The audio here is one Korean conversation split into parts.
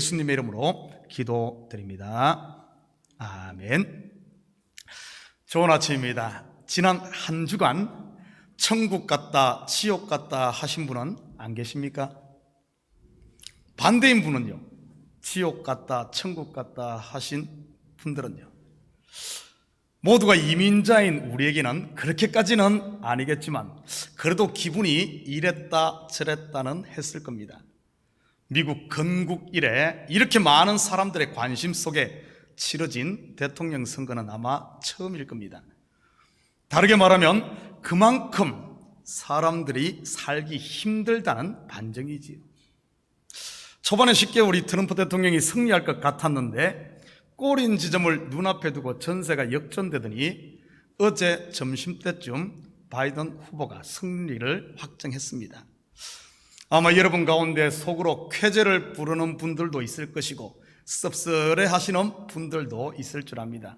예수님의 이름으로 기도드립니다. 아멘. 좋은 아침입니다. 지난 한 주간 천국 같다, 지옥 같다 하신 분은 안 계십니까? 반대인 분은요, 지옥 같다, 천국 같다 하신 분들은요, 모두가 이민자인 우리에게는 그렇게까지는 아니겠지만 그래도 기분이 이랬다 저랬다는 했을 겁니다. 미국 건국 이래 이렇게 많은 사람들의 관심 속에 치러진 대통령 선거는 아마 처음일 겁니다. 다르게 말하면 그만큼 사람들이 살기 힘들다는 반증이지요. 초반에 쉽게 우리 트럼프 대통령이 승리할 것 같았는데 꼬린 지점을 눈앞에 두고 전세가 역전되더니 어제 점심때쯤 바이든 후보가 승리를 확정했습니다. 아마 여러분 가운데 속으로 쾌재를 부르는 분들도 있을 것이고 씁쓸해 하시는 분들도 있을 줄 압니다.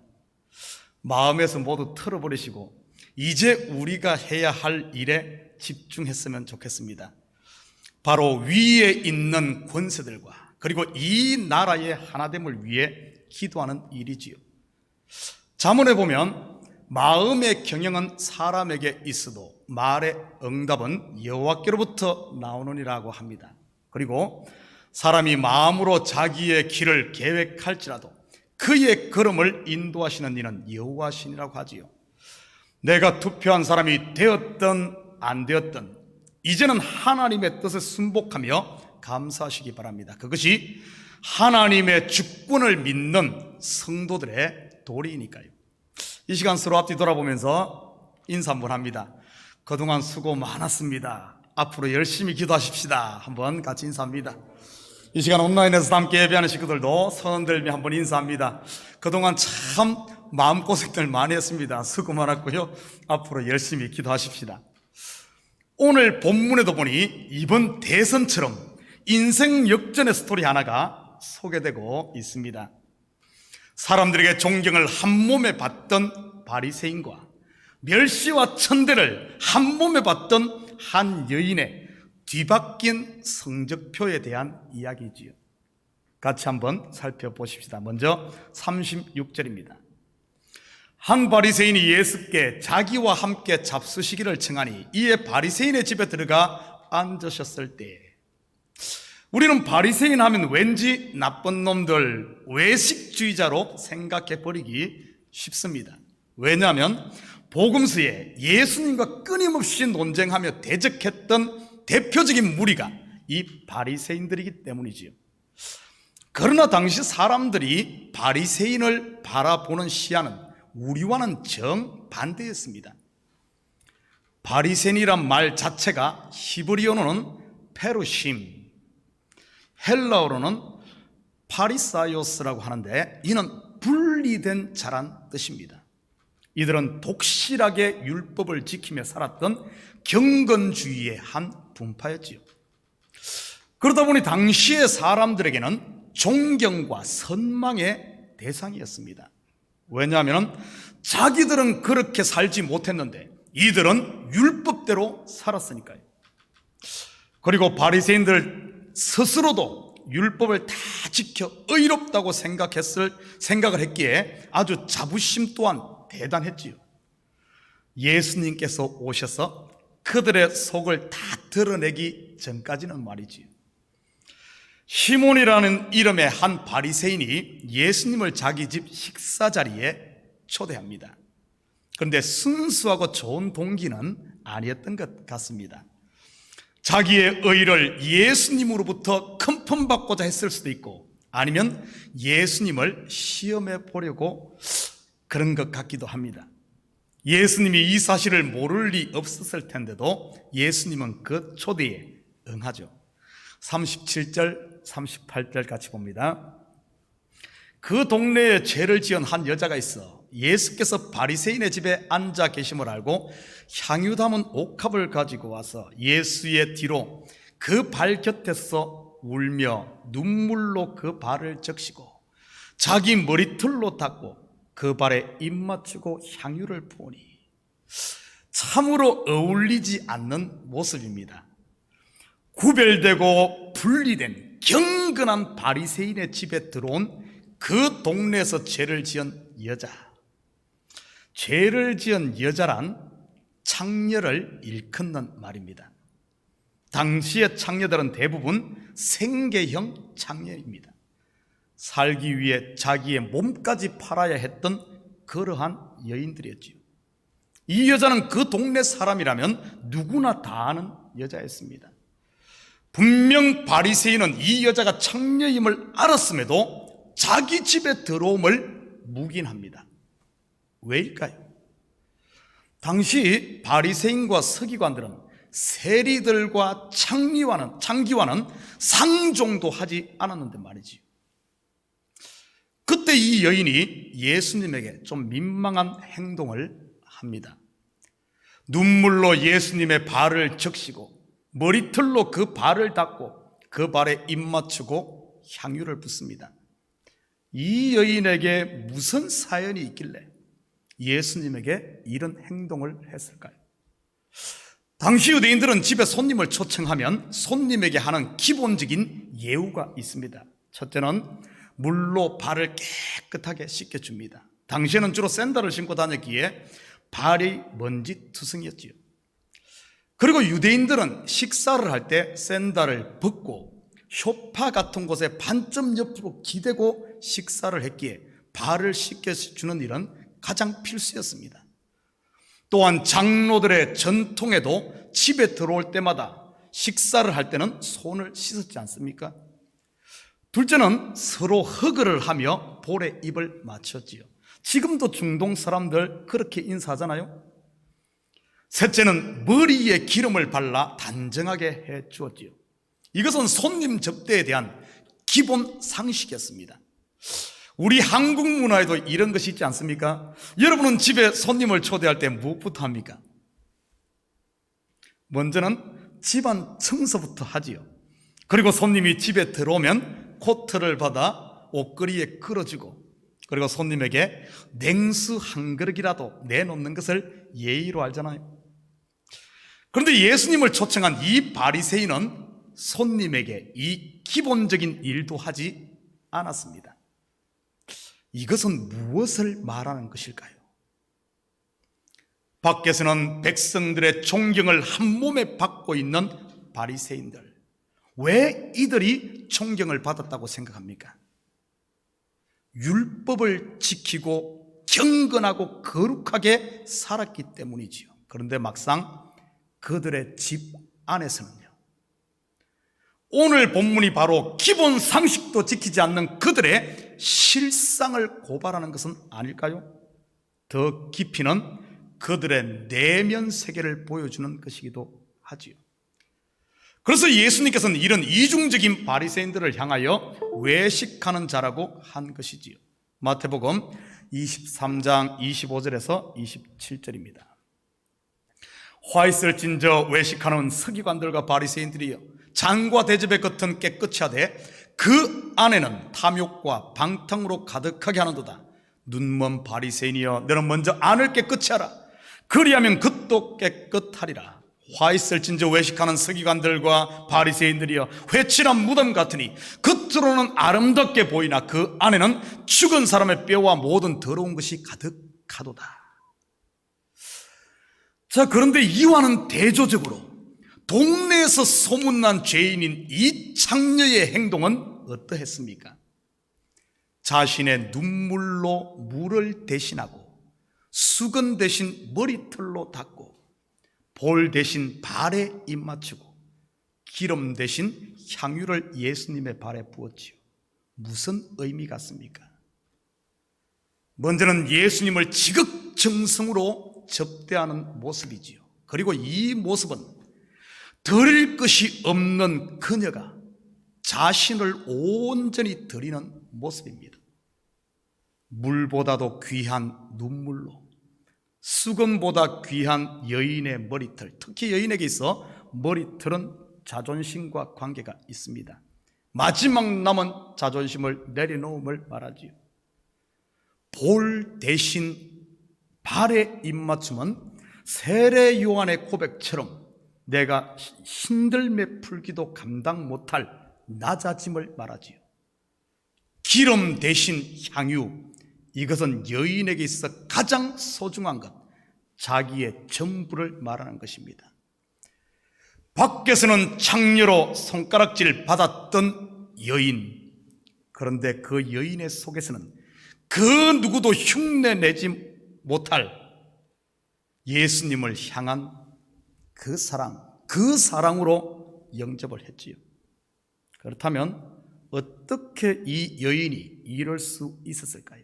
마음에서 모두 털어버리시고 이제 우리가 해야 할 일에 집중했으면 좋겠습니다. 바로 위에 있는 권세들과 그리고 이 나라의 하나됨을 위해 기도하는 일이지요. 잠언에 보면 마음의 경영은 사람에게 있어도 말의 응답은 여호와께로부터 나오느니라고 합니다. 그리고 사람이 마음으로 자기의 길을 계획할지라도 그의 걸음을 인도하시는 이는 여호와시니라고 하지요. 내가 투표한 사람이 되었든 안 되었든 이제는 하나님의 뜻을 순복하며 감사하시기 바랍니다. 그것이 하나님의 주권을 믿는 성도들의 도리이니까요. 이 시간 서로 앞뒤 돌아보면서 인사 한번 합니다. 그동안 수고 많았습니다. 앞으로 열심히 기도하십시다. 한번 같이 인사합니다. 이 시간 온라인에서 함께 예배하는 식구들도 손 들며 한번 인사합니다. 그동안 참 마음고생들 많이 했습니다. 수고 많았고요. 앞으로 열심히 기도하십시다. 오늘 본문에도 보니 이번 대선처럼 인생 역전의 스토리 하나가 소개되고 있습니다. 사람들에게 존경을 한 몸에 받던 바리새인과 멸시와 천대를 한 몸에 받던 한 여인의 뒤바뀐 성적표에 대한 이야기지요. 같이 한번 살펴보십시다. 먼저 36절입니다. 한 바리새인이 예수께 자기와 함께 잡수시기를 청하니 이에 바리새인의 집에 들어가 앉으셨을 때, 우리는 바리새인 하면 왠지 나쁜 놈들, 외식주의자로 생각해 버리기 쉽습니다. 왜냐하면 복음서에 예수님과 끊임없이 논쟁하며 대적했던 대표적인 무리가 이 바리새인들이기 때문이지요. 그러나 당시 사람들이 바리새인을 바라보는 시야는 우리와는 정반대였습니다. 바리새인이란 말 자체가 히브리어로는 페루심, 헬라어로는 파리사이오스라고 하는데 이는 분리된 자란 뜻입니다. 이들은 독실하게 율법을 지키며 살았던 경건주의의 한 분파였지요. 그러다 보니 당시의 사람들에게는 존경과 선망의 대상이었습니다. 왜냐하면 자기들은 그렇게 살지 못했는데 이들은 율법대로 살았으니까요. 그리고 바리새인들 스스로도 율법을 다 지켜 의롭다고 생각을 했기에 아주 자부심 또한 대단했지요. 예수님께서 오셔서 그들의 속을 다 드러내기 전까지는 말이지요. 시몬이라는 이름의 한 바리새인이 예수님을 자기 집 식사 자리에 초대합니다. 그런데 순수하고 좋은 동기는 아니었던 것 같습니다. 자기의 의를 예수님으로부터 컨펌받고자 했을 수도 있고 아니면 예수님을 시험해 보려고 그런 것 같기도 합니다. 예수님이 이 사실을 모를 리 없었을 텐데도 예수님은 그 초대에 응하죠. 37절 38절 같이 봅니다. 그 동네에 죄를 지은 한 여자가 있어 예수께서 바리새인의 집에 앉아 계심을 알고 향유 담은 옥합을 가지고 와서 예수의 뒤로 그 발 곁에서 울며 눈물로 그 발을 적시고 자기 머리털로 닦고 그 발에 입 맞추고 향유를 부으니, 참으로 어울리지 않는 모습입니다. 구별되고 분리된 경건한 바리새인의 집에 들어온 그 동네에서 죄를 지은 여자. 죄를 지은 여자란 창녀를 일컫는 말입니다. 당시의 창녀들은 대부분 생계형 창녀입니다. 살기 위해 자기의 몸까지 팔아야 했던 그러한 여인들이었지요. 이 여자는 그 동네 사람이라면 누구나 다 아는 여자였습니다. 분명 바리새인은 이 여자가 창녀임을 알았음에도 자기 집에 들어옴을 묵인합니다. 왜일까요? 당시 바리새인과 서기관들은 세리들과 창기와는 상종도 하지 않았는데 말이지요. 그때 이 여인이 예수님에게 좀 민망한 행동을 합니다. 눈물로 예수님의 발을 적시고 머리털로 그 발을 닦고 그 발에 입 맞추고 향유를 붓습니다. 이 여인에게 무슨 사연이 있길래 예수님에게 이런 행동을 했을까요? 당시 유대인들은 집에 손님을 초청하면 손님에게 하는 기본적인 예우가 있습니다. 첫째는 물로 발을 깨끗하게 씻겨줍니다. 당시에는 주로 샌들을 신고 다녔기에 발이 먼지투성이었지요. 그리고 유대인들은 식사를 할 때 샌들을 벗고 소파 같은 곳에 반쯤 옆으로 기대고 식사를 했기에 발을 씻겨주는 일은 가장 필수였습니다. 또한 장로들의 전통에도 집에 들어올 때마다 식사를 할 때는 손을 씻었지 않습니까? 둘째는 서로 허그를 하며 볼에 입을 맞췄지요. 지금도 중동 사람들 그렇게 인사하잖아요. 셋째는 머리에 기름을 발라 단정하게 해 주었지요. 이것은 손님 접대에 대한 기본 상식이었습니다. 우리 한국 문화에도 이런 것이 있지 않습니까? 여러분은 집에 손님을 초대할 때 무엇부터 합니까? 먼저는 집안 청소부터 하지요. 그리고 손님이 집에 들어오면 코트를 받아 옷걸이에 걸어주고, 그리고 손님에게 냉수 한 그릇이라도 내놓는 것을 예의로 알잖아요. 그런데 예수님을 초청한 이 바리새인은 손님에게 이 기본적인 일도 하지 않았습니다. 이것은 무엇을 말하는 것일까요? 밖에서는 백성들의 존경을 한 몸에 받고 있는 바리새인들, 왜 이들이 존경을 받았다고 생각합니까? 율법을 지키고 경건하고 거룩하게 살았기 때문이지요. 그런데 막상 그들의 집 안에서는요, 오늘 본문이 바로 기본 상식도 지키지 않는 그들의 실상을 고발하는 것은 아닐까요? 더 깊이는 그들의 내면 세계를 보여주는 것이기도 하지요. 그래서 예수님께서는 이런 이중적인 바리새인들을 향하여 외식하는 자라고 한 것이지요. 마태복음 23장 25절에서 27절입니다. 화 있을 진저 외식하는 서기관들과 바리새인들이여, 잔과 대접의 겉은 깨끗이 하되 그 안에는 탐욕과 방탕으로 가득하게 하는도다. 눈먼 바리새인이여, 너는 먼저 안을 깨끗이 하라. 그리하면 겉도 깨끗하리라. 화 있을진저 외식하는 서기관들과 바리새인들이여, 회칠한 무덤 같으니 겉으로는 아름답게 보이나 그 안에는 죽은 사람의 뼈와 모든 더러운 것이 가득하도다. 자, 그런데 이와는 대조적으로 동네에서 소문난 죄인인 이 창녀의 행동은 어떠했습니까? 자신의 눈물로 물을 대신하고 수건 대신 머리털로 닦고 볼 대신 발에 입 맞추고 기름 대신 향유를 예수님의 발에 부었지요. 무슨 의미 같습니까? 먼저는 예수님을 지극정성으로 접대하는 모습이지요. 그리고 이 모습은 드릴 것이 없는 그녀가 자신을 온전히 드리는 모습입니다. 물보다도 귀한 눈물로, 수건보다 귀한 여인의 머리털, 특히 여인에게 있어 머리털은 자존심과 관계가 있습니다. 마지막 남은 자존심을 내려놓음을 말하지요. 볼 대신 발에 입맞춤은 세례 요한의 고백처럼 내가 힘들매 풀기도 감당 못할 낮아짐을 말하지요. 기름 대신 향유, 이것은 여인에게 있어 가장 소중한 것, 자기의 전부를 말하는 것입니다. 밖에서는 창녀로 손가락질 받았던 여인, 그런데 그 여인의 속에서는 그 누구도 흉내내지 못할 예수님을 향한 그 사랑으로 영접을 했지요. 그렇다면 어떻게 이 여인이 이럴 수 있었을까요?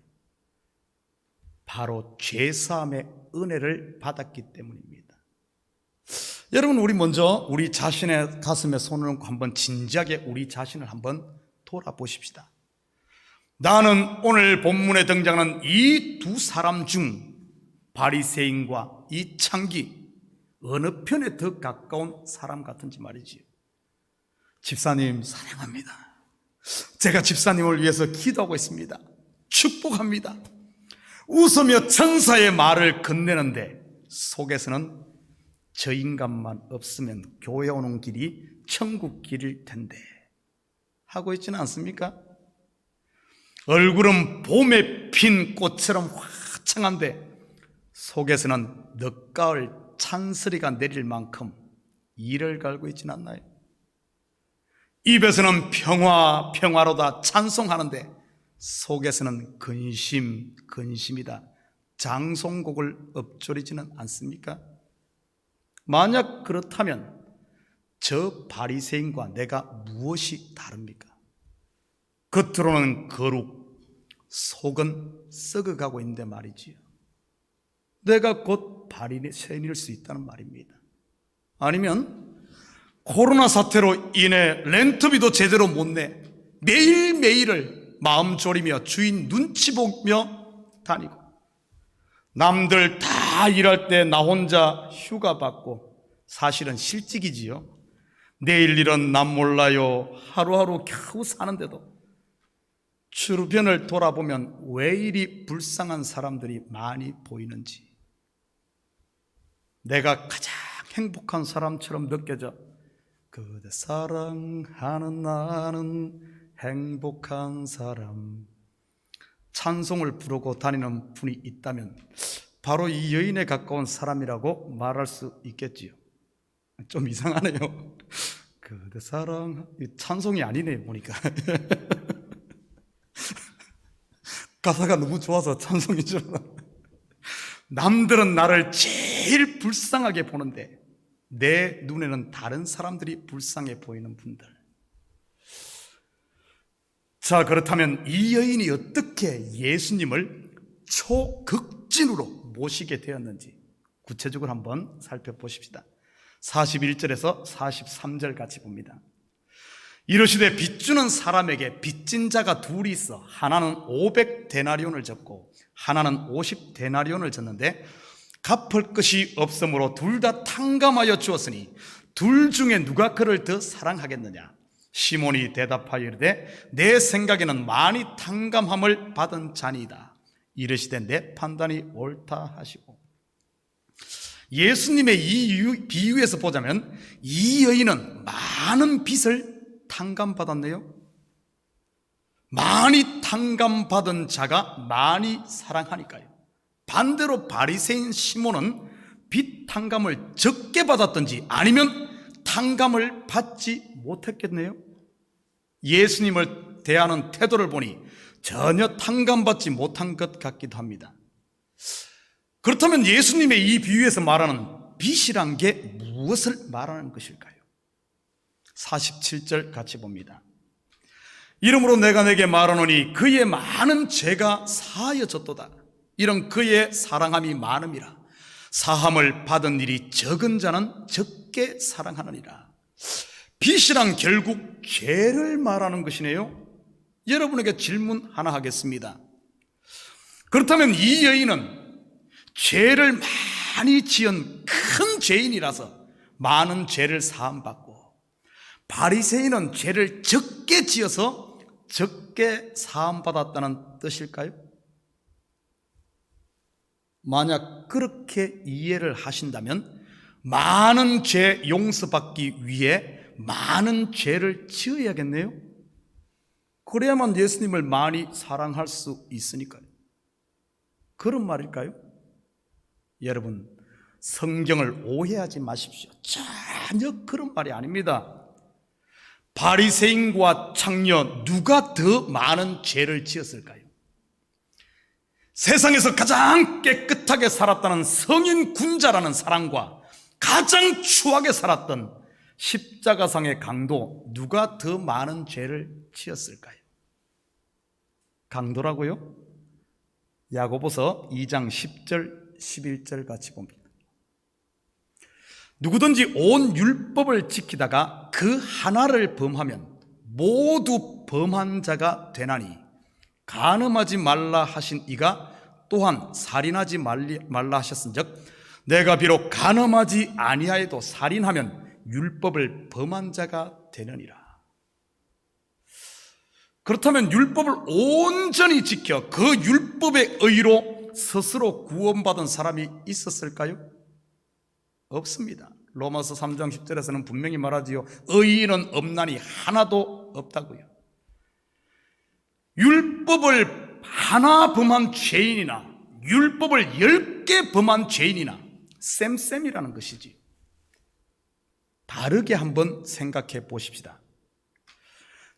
바로 죄사함의 은혜를 받았기 때문입니다. 여러분, 우리 먼저 우리 자신의 가슴에 손을 얹고 한번 진지하게 우리 자신을 한번 돌아보십시다. 나는 오늘 본문에 등장하는 이 두 사람 중 바리새인과 이 창기 어느 편에 더 가까운 사람 같은지 말이지요. 집사님 사랑합니다. 제가 집사님을 위해서 기도하고 있습니다. 축복합니다. 웃으며 천사의 말을 건네는데 속에서는 저 인간만 없으면 교회 오는 길이 천국 길일 텐데 하고 있지는 않습니까? 얼굴은 봄에 핀 꽃처럼 화창한데 속에서는 늦가을 찬소리가 내릴 만큼 이를 갈고 있지는 않나요? 입에서는 평화로다 찬송하는데 속에서는 근심이다 장송곡을 읊조리지는 않습니까? 만약 그렇다면 저 바리새인과 내가 무엇이 다릅니까? 겉으로는 거룩, 속은 썩어가고 있는데 말이지요. 내가 곧 바리새인일 수 있다는 말입니다. 아니면 코로나 사태로 인해 렌트비도 제대로 못 내 매일매일을 마음 졸이며 주인 눈치 보며 다니고 남들 다 일할 때 나 혼자 휴가 받고 사실은 실직이지요. 내일 일은 남 몰라요. 하루하루 겨우 사는데도 주변을 돌아보면 왜 이리 불쌍한 사람들이 많이 보이는지 내가 가장 행복한 사람처럼 느껴져 그대 사랑하는 나는 행복한 사람 찬송을 부르고 다니는 분이 있다면 바로 이 여인에 가까운 사람이라고 말할 수 있겠지요. 좀 이상하네요. 그대 사랑 찬송이 아니네 보니까 가사가 너무 좋아서 찬송인 줄 알아. 남들은 나를 제일 불쌍하게 보는데 내 눈에는 다른 사람들이 불쌍해 보이는 분들. 자, 그렇다면 이 여인이 어떻게 예수님을 초극진으로 모시게 되었는지 구체적으로 한번 살펴보십시다. 41절에서 43절 같이 봅니다. 이르시되 빚주는 사람에게 빚진 자가 둘이 있어 하나는 500데나리온을 졌고 하나는 50데나리온을 졌는데 갚을 것이 없으므로 둘 다 탕감하여 주었으니 둘 중에 누가 그를 더 사랑하겠느냐? 시몬이 대답하여 이르되 내 생각에는 많이 탕감함을 받은 자니이다. 이르시되 내 판단이 옳다 하시고 예수님의 이 비유에서 보자면 이 여인은 많은 빚을 탕감받았네요. 많이 탕감받은 자가 많이 사랑하니까요. 반대로 바리새인 시몬은 빚 탕감을 적게 받았던지 아니면 탕감을 받지 못했겠네요. 예수님을 대하는 태도를 보니 전혀 탕감받지 못한 것 같기도 합니다. 그렇다면 예수님의 이 비유에서 말하는 빚이란 게 무엇을 말하는 것일까요? 47절 같이 봅니다. 이러므로 내가 내게 말하노니 그의 많은 죄가 사하여졌도다. 이런 그의 사랑함이 많음이라. 사함을 받은 일이 적은 자는 적게 사랑하느니라. 빚이란 결국 죄를 말하는 것이네요. 여러분에게 질문 하나 하겠습니다. 그렇다면 이 여인은 죄를 많이 지은 큰 죄인이라서 많은 죄를 사함받고 바리새인은 죄를 적게 지어서 적게 사함받았다는 뜻일까요? 만약 그렇게 이해를 하신다면 많은 죄 용서받기 위해 많은 죄를 지어야겠네요. 그래야만 예수님을 많이 사랑할 수 있으니까요. 그런 말일까요? 여러분, 성경을 오해하지 마십시오. 전혀 그런 말이 아닙니다. 바리새인과 창녀 누가 더 많은 죄를 지었을까요? 세상에서 가장 깨끗하게 살았다는 성인 군자라는 사람과 가장 추하게 살았던 십자가상의 강도 누가 더 많은 죄를 지었을까요? 강도라고요? 야고보서 2장 10절 11절 같이 봅니다. 누구든지 온 율법을 지키다가 그 하나를 범하면 모두 범한 자가 되나니 간음하지 말라 하신 이가 또한 살인하지 말라 하셨은즉 내가 비록 간음하지 아니하여도 살인하면 율법을 범한 자가 되느니라. 그렇다면 율법을 온전히 지켜 그 율법의 의로 스스로 구원받은 사람이 있었을까요? 없습니다. 로마서 3장 10절에서는 분명히 말하지요. 의인은 없나니 하나도 없다고요. 율법을 하나 범한 죄인이나 율법을 10개 범한 죄인이나 쌤쌤이라는 것이지. 다르게 한번 생각해 보십시다.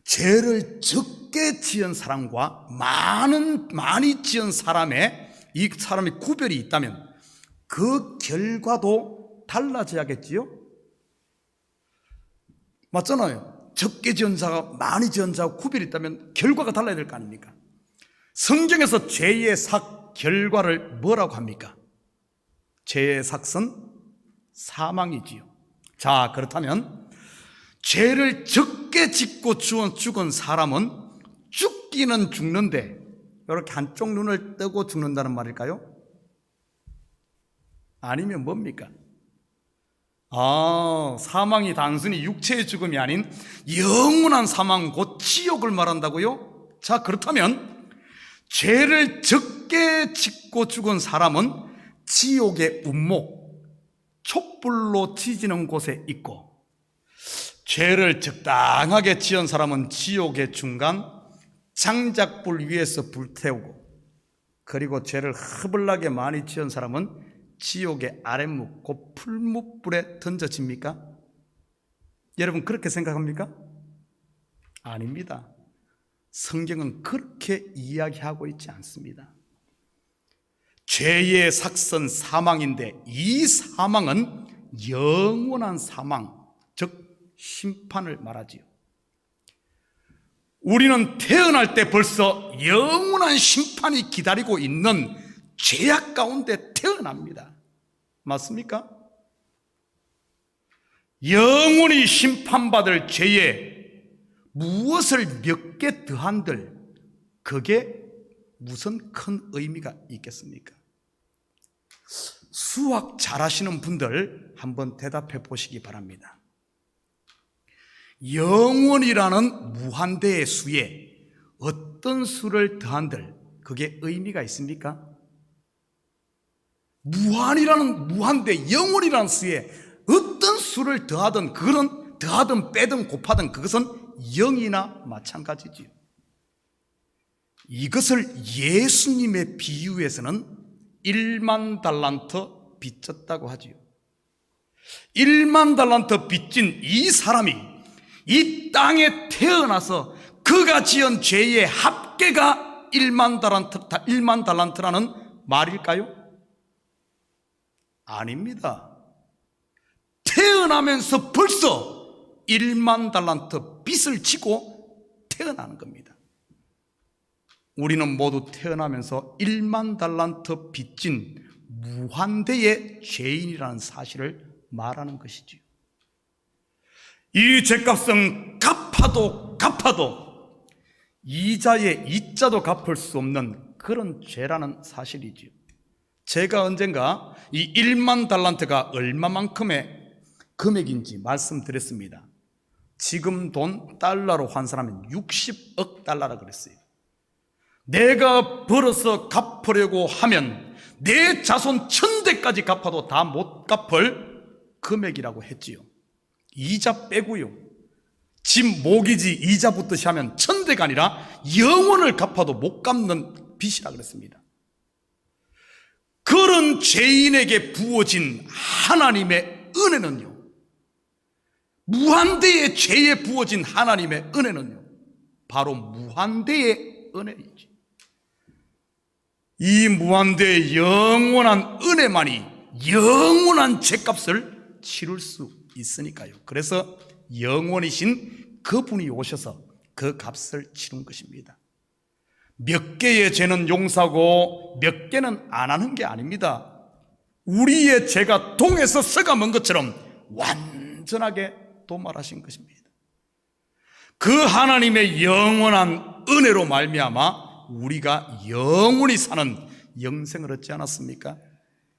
죄를 적게 지은 사람과 많이 지은 이 사람의 구별이 있다면 그 결과도 달라져야겠지요? 맞잖아요. 적게 지은 자가 많이 지은 자와 구별이 있다면 결과가 달라야 될 거 아닙니까? 성경에서 죄의 삭 결과를 뭐라고 합니까? 죄의 삭은 사망이지요. 자, 그렇다면 죄를 적게 짓고 죽은 사람은 죽기는 죽는데 이렇게 한쪽 눈을 뜨고 죽는다는 말일까요? 아니면 뭡니까? 사망이 단순히 육체의 죽음이 아닌 영원한 사망, 곧 지옥을 말한다고요? 자, 그렇다면 죄를 적게 짓고 죽은 사람은 지옥의 운목, 촛불로 지지는 곳에 있고, 죄를 적당하게 지은 사람은 지옥의 중간 장작불 위에서 불태우고, 그리고 죄를 허블나게 많이 지은 사람은 지옥의 아랫묵, 곧 풀무불에 던져집니까? 여러분 그렇게 생각합니까? 아닙니다. 성경은 그렇게 이야기하고 있지 않습니다. 죄의 삭은 사망인데 이 사망은 영원한 사망, 즉 심판을 말하지요. 우리는 태어날 때 벌써 영원한 심판이 기다리고 있는 죄악 가운데 태어납니다. 맞습니까? 영원히 심판받을 죄에 무엇을 몇 개 더한들 그게 무슨 큰 의미가 있겠습니까? 수학 잘하시는 분들 한번 대답해 보시기 바랍니다. 영원이라는 무한대의 수에 어떤 수를 더한들 그게 의미가 있습니까? 무한이라는 무한대, 영원이라는 수에 어떤 수를 더하든 그거는 더하든 빼든 곱하든 그것은 0이나 마찬가지지요. 이것을 예수님의 비유에서는 1만 달란트 빚졌다고 하지요. 1만 달란트 빚진 이 사람이 이 땅에 태어나서 그가 지은 죄의 합계가 1만 달란트라는 말일까요? 아닙니다. 태어나면서 벌써 1만 달란트 빚을 지고 태어나는 겁니다. 우리는 모두 태어나면서 1만 달란트 빚진 무한대의 죄인이라는 사실을 말하는 것이지요. 이 죄값은 갚아도 이자의 이자도 갚을 수 없는 그런 죄라는 사실이지요. 제가 언젠가 이 1만 달란트가 얼마만큼의 금액인지 말씀드렸습니다. 지금 돈 달러로 환산하면 60억 달러라 그랬어요. 내가 벌어서 갚으려고 하면 내 자손 1000대까지 갚아도 다 못 갚을 금액이라고 했지요. 이자 빼고요. 집 모기지 이자 붙듯이 하면 천대가 아니라 영원을 갚아도 못 갚는 빚이라 그랬습니다. 그런 죄인에게 부어진 하나님의 은혜는요, 무한대의 죄에 부어진 하나님의 은혜는요, 바로 무한대의 은혜이지. 이 무한대의 영원한 은혜만이 영원한 죄값을 치룰 수 있으니까요. 그래서 영원이신 그분이 오셔서 그 값을 치른 것입니다. 몇 개의 죄는 용서하고 몇 개는 안 하는 게 아닙니다. 우리의 죄가 동에서 썩어 먼 것처럼 완전하게 도말하신 것입니다. 그 하나님의 영원한 은혜로 말미암아 우리가 영원히 사는 영생을 얻지 않았습니까?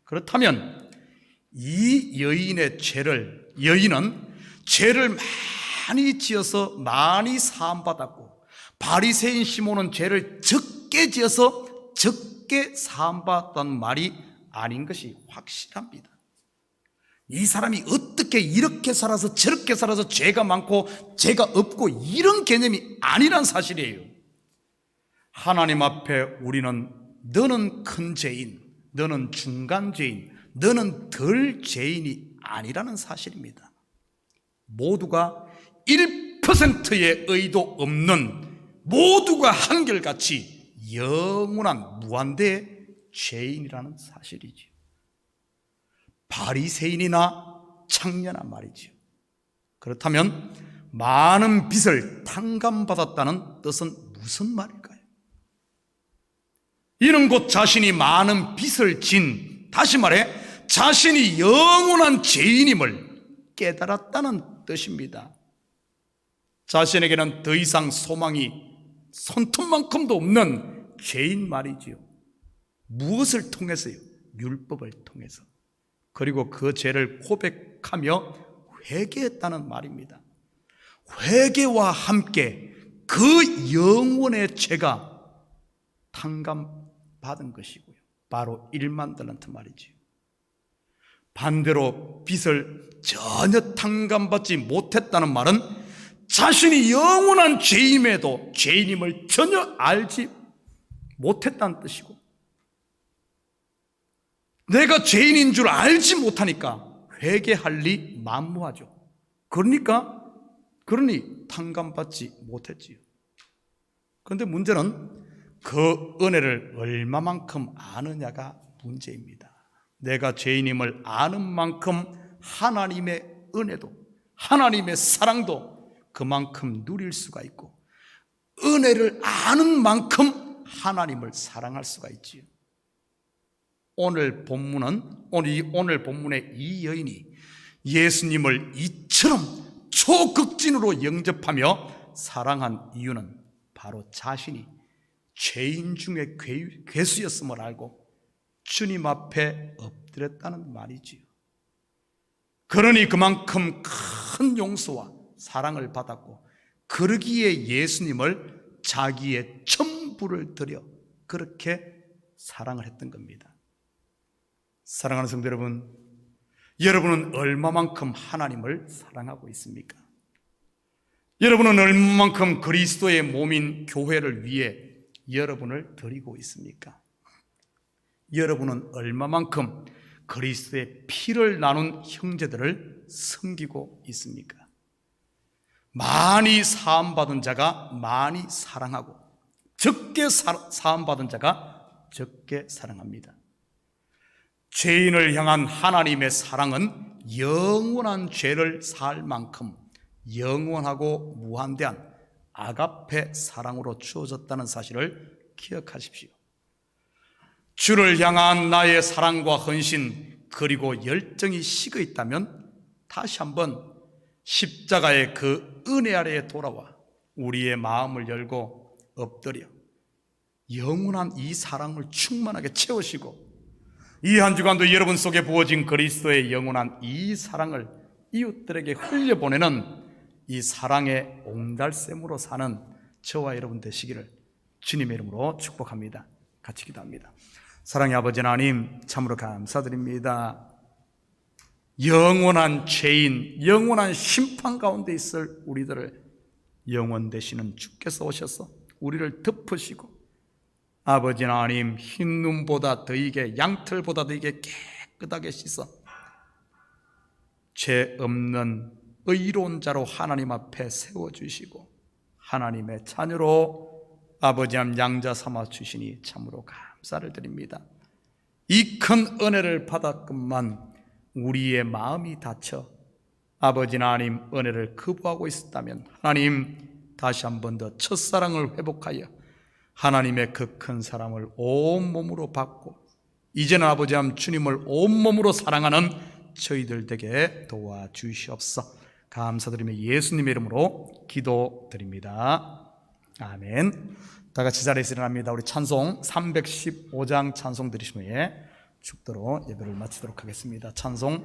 그렇다면 이 여인은 죄를 많이 지어서 많이 사함받았고, 바리새인 시몬은 죄를 적게 지어서 적게 사함받았다는 말이 아닌 것이 확실합니다. 이 사람이 어떻게 이렇게 살아서 저렇게 살아서 죄가 많고 죄가 없고 이런 개념이 아니란 사실이에요. 하나님 앞에 우리는 너는 큰 죄인, 너는 중간 죄인, 너는 덜 죄인이 아니라는 사실입니다. 모두가 1%의 의도 없는, 모두가 한결같이 영원한 무한대의 죄인이라는 사실이지요. 바리새인이나 창녀나 말이지요. 그렇다면 많은 빚을 탕감받았다는 뜻은 무슨 말일까요? 이는 곧 자신이 많은 빚을 진, 다시 말해 자신이 영원한 죄인임을 깨달았다는 뜻입니다. 자신에게는 더 이상 소망이 손톱만큼도 없는 죄인 말이지요. 무엇을 통해서요? 율법을 통해서. 그리고 그 죄를 고백하며 회개했다는 말입니다. 회개와 함께 그 영원의 죄가 탕감받은 것이고요. 바로 1만 달란트 말이지요. 반대로 빚을 전혀 탕감받지 못했다는 말은 자신이 영원한 죄임에도 죄인임을 전혀 알지 못했다는 뜻이고, 내가 죄인인 줄 알지 못하니까 회개할 리 만무하죠. 그러니 탕감받지 못했지요. 그런데 문제는 그 은혜를 얼마만큼 아느냐가 문제입니다. 내가 죄인임을 아는 만큼 하나님의 은혜도, 하나님의 사랑도 그만큼 누릴 수가 있고, 은혜를 아는 만큼 하나님을 사랑할 수가 있지요. 오늘 본문의 이 여인이 예수님을 이처럼 초극진으로 영접하며 사랑한 이유는 바로 자신이 죄인 중에 괴수였음을 알고 주님 앞에 엎드렸다는 말이지요. 그러니 그만큼 큰 용서와 사랑을 받았고, 그러기에 예수님을 자기의 전부를 들여 그렇게 사랑을 했던 겁니다. 사랑하는 성도 여러분, 여러분은 얼마만큼 하나님을 사랑하고 있습니까? 여러분은 얼마만큼 그리스도의 몸인 교회를 위해 여러분을 드리고 있습니까? 여러분은 얼마만큼 그리스도의 피를 나눈 형제들을 섬기고 있습니까? 많이 사함받은 자가 많이 사랑하고, 적게 사함받은 자가 적게 사랑합니다. 죄인을 향한 하나님의 사랑은 영원한 죄를 사할 만큼 영원하고 무한대한 아가페 사랑으로 주어졌다는 사실을 기억하십시오. 주를 향한 나의 사랑과 헌신, 그리고 열정이 식어 있다면 다시 한번 십자가의 그 은혜 아래에 돌아와 우리의 마음을 열고 엎드려 영원한 이 사랑을 충만하게 채우시고, 이 한 주간도 여러분 속에 부어진 그리스도의 영원한 이 사랑을 이웃들에게 흘려보내는 이 사랑의 옹달샘으로 사는 저와 여러분 되시기를 주님의 이름으로 축복합니다. 같이 기도합니다. 사랑의 아버지 하나님, 참으로 감사드립니다. 영원한 죄인, 영원한 심판 가운데 있을 우리들을 영원 되시는 주께서 오셔서 우리를 덮으시고 아버지 하나님 흰눈보다 더이게 양털보다 더이게 깨끗하게 씻어 죄 없는 의로운 자로 하나님 앞에 세워주시고 하나님의 자녀로 아버지 하나님 양자 삼아 주시니 참으로 감사를 드립니다. 이 큰 은혜를 받았건만 우리의 마음이 닫혀 아버지 하나님 은혜를 거부하고 있었다면 하나님 다시 한 번 더 첫사랑을 회복하여 하나님의 그 큰 사랑을 온몸으로 받고 이제는 아버지 하나님 주님을 온몸으로 사랑하는 저희들 되게 도와주시옵소서. 감사드리며 예수님의 이름으로 기도드립니다. 아멘. 다 같이 자리에서 일어납니다. 우리 찬송 315장 찬송 드리신 후에 축도로 예배를 마치도록 하겠습니다. 찬송